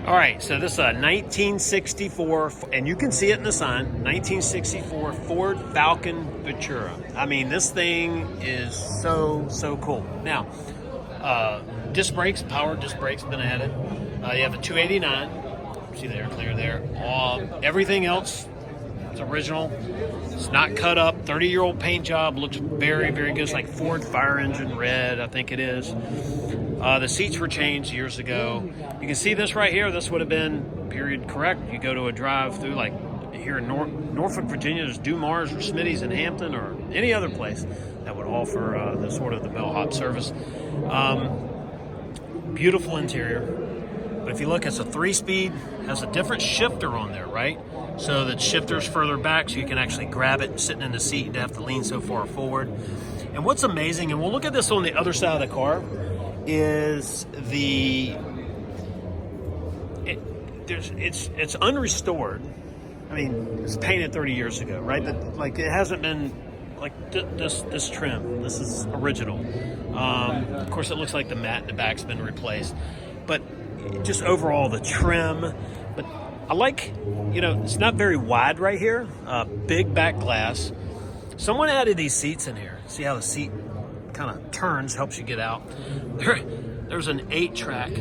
All right, so this is a 1964, and you can see it in the sign, 1964 Ford Falcon Futura. I mean, this thing is so cool. Now, disc brakes, power disc brakes have been added. You have a 289, see there, clear there. Everything else is original. It's not cut up. 30-year-old paint job, looks very good. It's like Ford fire engine red, I think it is. The seats were changed years ago. You can see this right here. This would have been period correct. You go to a drive-through like here in Norfolk, Virginia. There's Dumars or Smitty's in Hampton or any other place that would offer the sort of the bellhop service. Beautiful interior. But if you look, it's a 3-speed. Has a different shifter on there, right? So the shifter's further back, so you can actually grab it sitting in the seat. You don't have to lean so far forward. And what's amazing, and we'll look at this on the other side of the car, is it's unrestored. I mean, it's painted 30 years ago, right? Like it hasn't been like this trim. This is original. Of course, it looks like the mat in the back's been replaced, but just overall the trim. But I like, it's not very wide right here. Big back glass. Someone added these seats in here. See how the seat kind of turns, helps you get out. There's an 8-track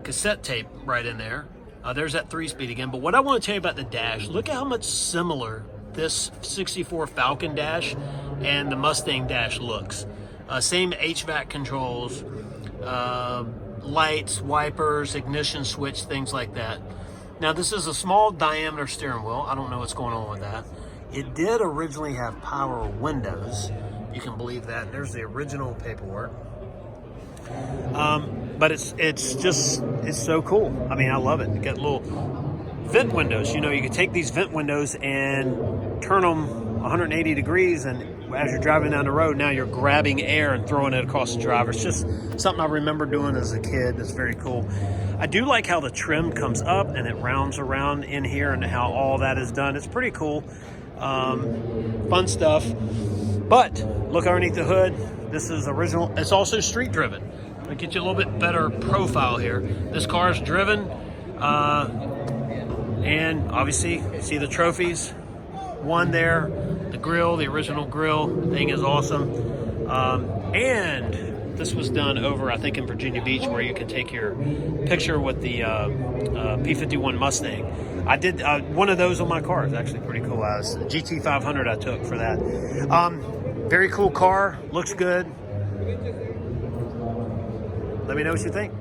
cassette tape right in there. There's that 3-speed again. But what I want to tell you about the dash, look at how much similar this 64 Falcon dash and the Mustang dash looks. Same HVAC controls, lights, wipers, ignition switch, things like that. Now this is a small diameter steering wheel. I don't know what's going on with that. It did originally have power windows. You can believe that. There's the original paperwork. But it's so cool. I mean, I love it. You got little vent windows. You can take these vent windows and turn them 180 degrees, and as you're driving down the road, now you're grabbing air and throwing it across the driver. It's just something I remember doing as a kid. It's very cool. I do like how the trim comes up and it rounds around in here and how all that is done. It's pretty cool. Fun stuff. But look underneath the hood. This is original. It's also street driven. I'll get you a little bit better profile here. This car is driven, and obviously you see the trophies. One there, the grill, the original grill thing is awesome. And this was done over, I think, in Virginia Beach, where you can take your picture with the P51 Mustang. I did one of those on my car. It's actually pretty cool. I was GT500 I took for that. Very cool car, looks good. Let me know what you think.